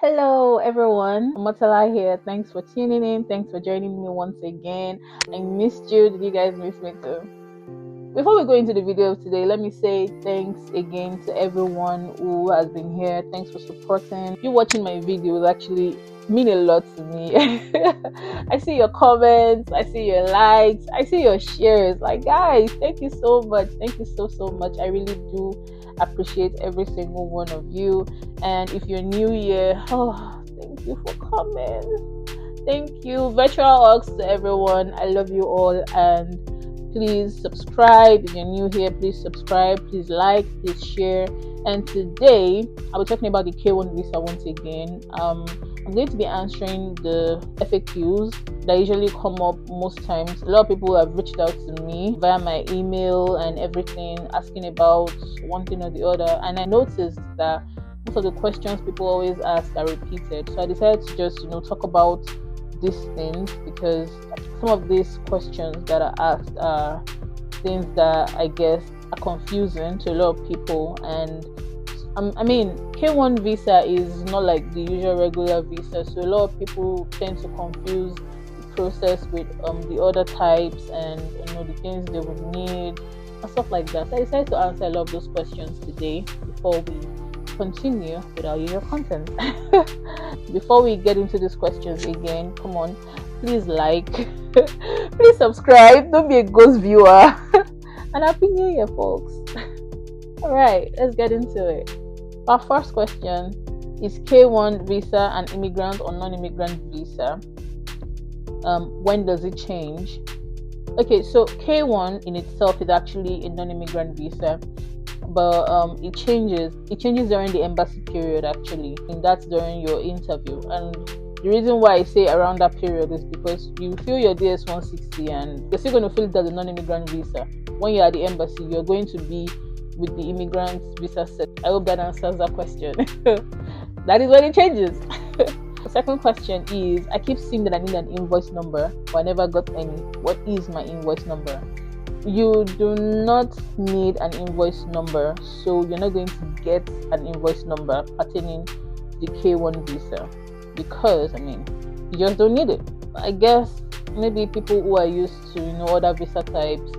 Hello everyone, Motala here. Thanks for tuning in. Thanks for joining me once again. I missed you. Did you guys miss me too? Before we go into the video of today, let me say thanks again to everyone who has been here. Thanks for supporting. You watching my videos actually mean a lot to me. I see your comments, I see your likes, I see your shares. Like, guys, thank you so much. Thank you so much. I really do appreciate every single one of you. And if you're new here, thank you for coming. Thank you. Virtual hugs to everyone. I love you all, and please subscribe. If you're new here, please subscribe, please like, please share. And today I'll be talking about the K1 visa once again. I'm going to be answering the FAQs that usually come up most times. A lot of people have reached out to me via my email and everything, asking about one thing or the other, and I noticed that most of the questions people always ask are repeated. So I decided to just talk about these things, because some of these questions that are asked are things that I guess are confusing to a lot of people. And K1 visa is not like the usual regular visa, so a lot of people tend to confuse the process with the other types and the things they would need and stuff like that. So I decided to answer a lot of those questions today before we continue with our usual content. Before we get into these questions again, come on, please like, please subscribe, don't be a ghost viewer. And happy new year, folks. All right, let's get into it. Our first question is K1 visa an immigrant or non-immigrant visa? When does it change? Okay, so K1 in itself is actually a non-immigrant visa, but it changes during the embassy period, actually, and that's during your interview. And the reason why I say around that period is because you fill your DS 160 and you're still going to fill it as a non-immigrant visa. When you're at the embassy, you're going to be with the immigrant visa set. I hope that answers that question. That is when it changes. The second question is, I keep seeing that I need an invoice number, but I never got any. What is my invoice number? You do not need an invoice number, so you're not going to get an invoice number pertaining to the K1 visa, because you just don't need it. I guess maybe people who are used to other visa types,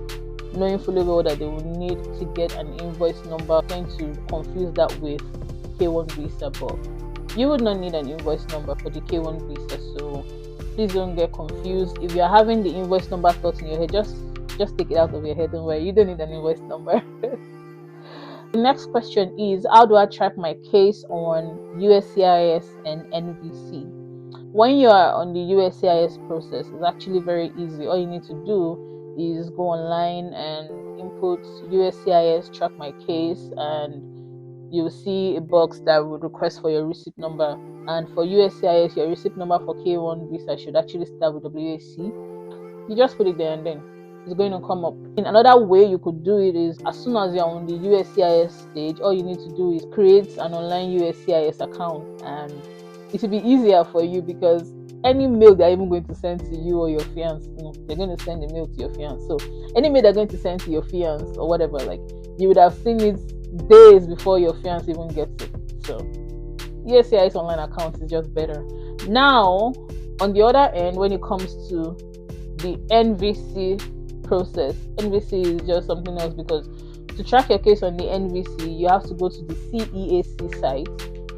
knowing fully well that they will need to get an invoice number, tend to confuse that with K1 visa, but you would not need an invoice number for the K1 visa, so please don't get confused. If you're having the invoice number thoughts in your head, just take it out of your head. Don't worry, you don't need an invoice number. The next question is, how do I track my case on USCIS and NVC? When you are on the USCIS process, it's actually very easy. All you need to do is go online and input USCIS track my case, and you'll see a box that would request for your receipt number. And for USCIS, your receipt number for K1 visa should actually start with WAC. You just put it there and then it's going to come up. In another way you could do it is, as soon as you're on the USCIS stage, all you need to do is create an online USCIS account, and it will be easier for you, because any mail they're even going to send to you or your fiance, they're going to send a mail to your fiance. So any mail they're going to send to your fiance or whatever, like, you would have seen it days before your fiance even gets it. So USCIS online account is just better. Now, on the other end, when it comes to the NVC process, NVC is just something else, because to track your case on the NVC, you have to go to the CEAC site,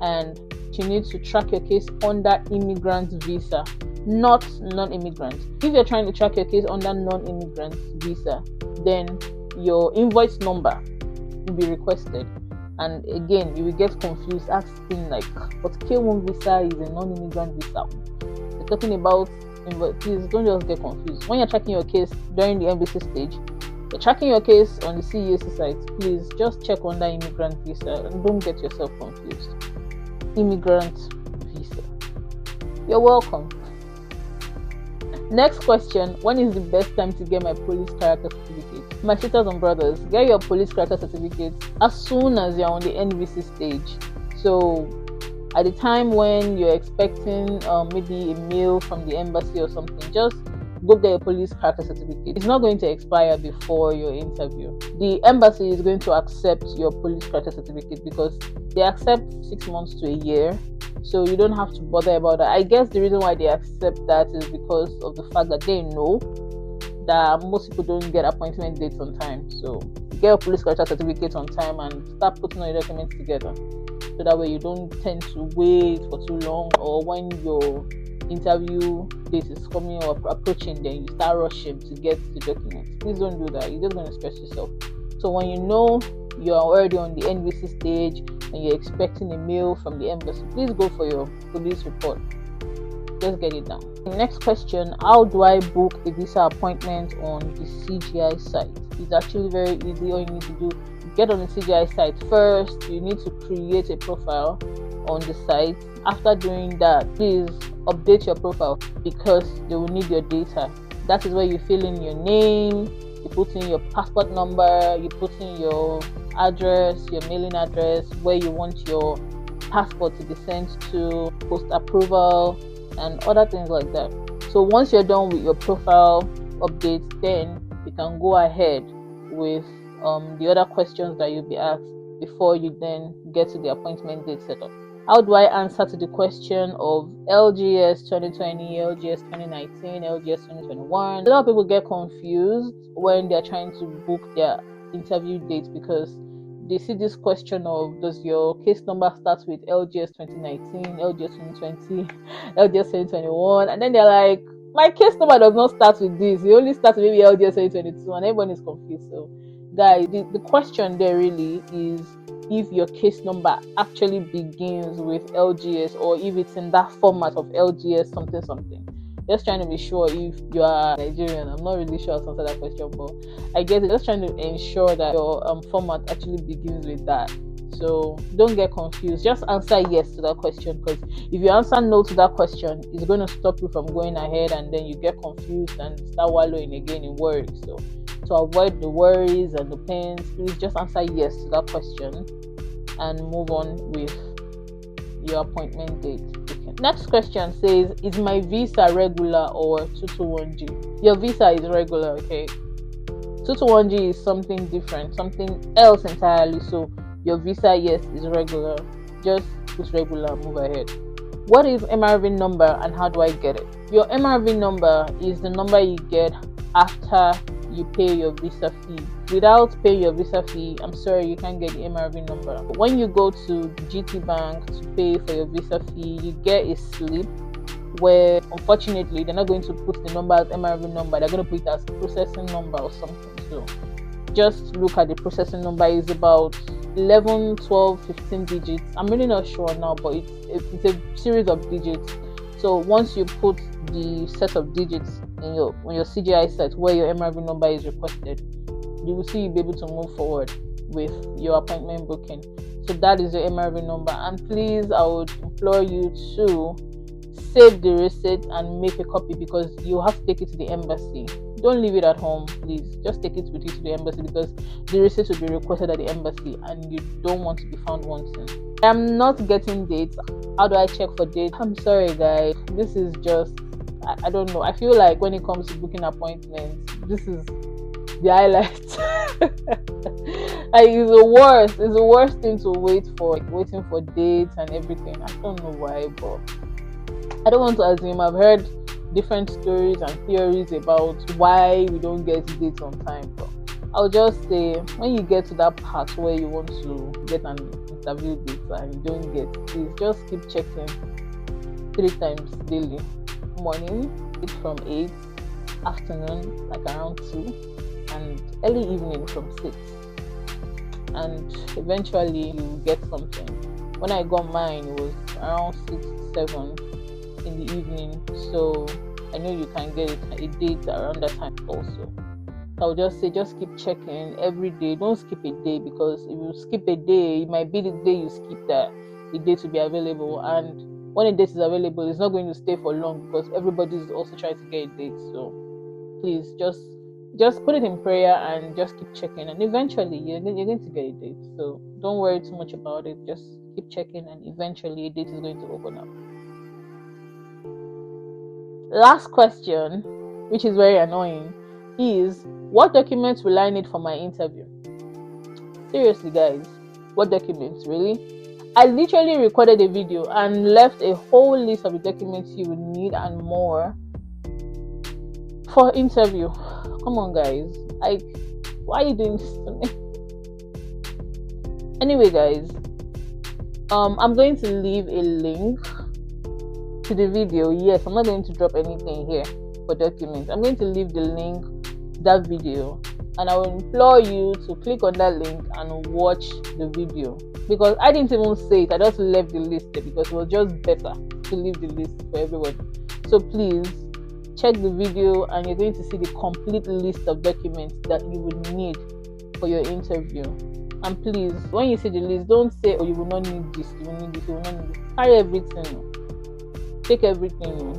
and you need to track your case under immigrant visa, not non-immigrant. If you're trying to track your case under non-immigrant visa, then your invoice number will be requested, and again you will get confused asking like, but K1 visa is a non-immigrant visa. They're talking about invoice. Please don't just get confused. When you're tracking your case during the embassy stage, you're tracking your case on the CEAC site, please just check under immigrant visa and don't get yourself confused. Immigrant visa. You're welcome. Next question, when is the best time to get my police character certificate? My sisters and brothers, get your police character certificate as soon as you're on the NVC stage. So at the time when you're expecting maybe a mail from the embassy or something, just go get a police character certificate. It's not going to expire before your interview. The embassy is going to accept your police character certificate because they accept 6 months to a year So you don't have to bother about that. I guess the reason why they accept that is because of the fact that they know that most people don't get appointment dates on time. So get your police character certificate on time and start putting all your documents together. So that way you don't tend to wait for too long, or when your interview date is coming or approaching, then you start rushing to get the documents. Please don't do that. You're just going to stress yourself. So when you know you're already on the NVC stage and you're expecting a mail from the embassy, please go for your police report. Just get it done. The next question: how do I book a visa appointment on the CGI site? It's actually very easy. All you need to do, get on the CGI site first. You need to create a profile on the site. After doing that, please update your profile because they will need your data. That is where you fill in your name, you put in your passport number, you put in your address, your mailing address, where you want your passport to be sent to, post approval, and other things like that. So once you're done with your profile update, then you can go ahead with the other questions that you'll be asked before you then get to the appointment date setup. How do I answer to the question of LGS 2020, LGS 2019, LGS 2021? A lot of people get confused when they're trying to book their interview dates because they see this question of, does your case number start with LGS 2019, LGS 2020, LGS 2021? And then they're like, my case number does not start with this. It only starts with maybe LGS 2022, and everyone is confused. So, guys, the question there really is if your case number actually begins with LGS, or if it's in that format of LGS something something. Just trying to be sure if you are Nigerian. I'm not really sure how to answer that question, but I guess just trying to ensure that your format actually begins with that. So don't get confused. Just answer yes to that question, because if you answer no to that question, it's going to stop you from going ahead, and then you get confused and start wallowing again in worries. So to avoid the worries and the pains, please just answer yes to that question and move on with your appointment date. Next question says, is my visa regular or 221G? Your visa is regular, okay? 221G is something different, something else entirely. So your visa, yes, is regular. Just put regular, move ahead. What is MRV number and how do I get it? Your MRV number is the number you get after you pay your visa fee. Without paying your visa fee, I'm sorry, you can't get the MRV number. When you go to GT Bank to pay for your visa fee, you get a slip where unfortunately they're not going to put the number as MRV number, they're going to put it as processing number or something. So just look at the processing number. Is about 11, 12, 15 digits. I'm really not sure now, but it's a series of digits. So once you put the set of digits on your CGI site where your MRV number is requested, you will see you'll be able to move forward with your appointment booking. So that is your MRV number. And please, I would implore you to save the receipt and make a copy, because you have to take it to the embassy. Don't leave it at home, please. Just take it with you to the embassy, because the receipt will be requested at the embassy and you don't want to be found wanting. I'm not getting dates. How do I check for dates? I'm sorry, guys. This is just, I don't know. I feel like when it comes to booking appointments, this is the highlight. Like, it's the worst thing to wait for, like waiting for dates and everything. I don't know why, but I don't want to assume. I've heard different stories and theories about why we don't get dates on time, but I'll just say, when you get to that part where you want to get an interview date and you don't get, please just keep checking 3 times daily. Morning, it's from 8, afternoon, like around 2, and early evening from 6. And eventually you get something. When I got mine, it was around 6, 7 in the evening. So I know you can get a date around that time also. So I'll just say, just keep checking every day. Don't skip a day, because if you skip a day, it might be the day you skip that the date will be available. And when a date is available, it's not going to stay for long, because everybody is also trying to get a date. So please just put it in prayer and just keep checking, and eventually you're going to get a date. So don't worry too much about it. Just keep checking, and eventually a date is going to open up. Last question, which is very annoying, is what documents will I need for my interview? Seriously, guys, what documents? Really? I literally recorded a video and left a whole list of the documents you would need and more for interview. Come on, guys. Like, why are you doing this to me? Anyway, guys, I'm going to leave a link to the video. Yes, I'm not going to drop anything here for documents. I'm going to leave the link to that video, and I will implore you to click on that link and watch the video, because I didn't even say it. I just left the list there because it was just better to leave the list for everybody. So please check the video, and you're going to see the complete list of documents that you would need for your interview. And please, when you see the list, don't say, oh, you will not need this, you will need this, you will not need this. Carry everything. Take everything.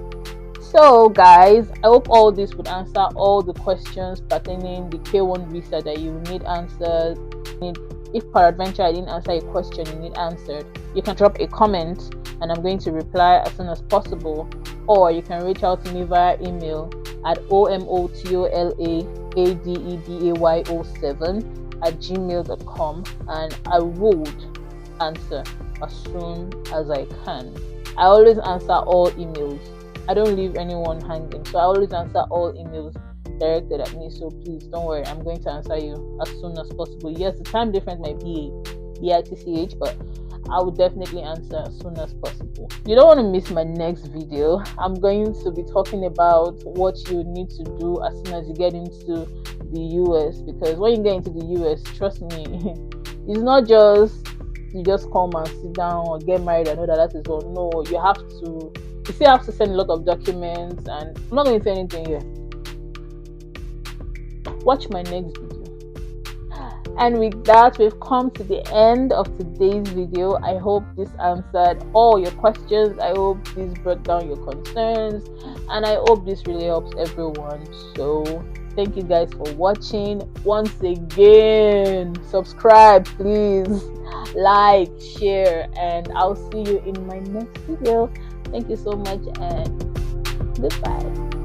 So guys, I hope all this would answer all the questions pertaining the K1 visa that you need answered. If peradventure I didn't answer a question you need answered, you can drop a comment and I'm going to reply as soon as possible, or you can reach out to me via email at omotolaedaday07@gmail.com, and I would answer as soon as I can. I always answer all emails. I don't leave anyone hanging, so I always answer all emails directed at me. So please don't worry, I'm going to answer you as soon as possible. Yes, the time difference might be BITCH, but I will definitely answer as soon as possible. You don't want to miss my next video. I'm going to be talking about what you need to do as soon as you get into the US, because when you get into the US, trust me, it's not just you just come and sit down or get married and all that is all. No, you still have to send a lot of documents, and I'm not going to say anything here. Watch my next video. And with that, we've come to the end of today's video. I hope this answered all your questions. I hope this brought down your concerns, and I hope this really helps everyone. So thank you guys for watching. Once again, subscribe please, like, share, and I'll see you in my next video. Thank you so much, and goodbye.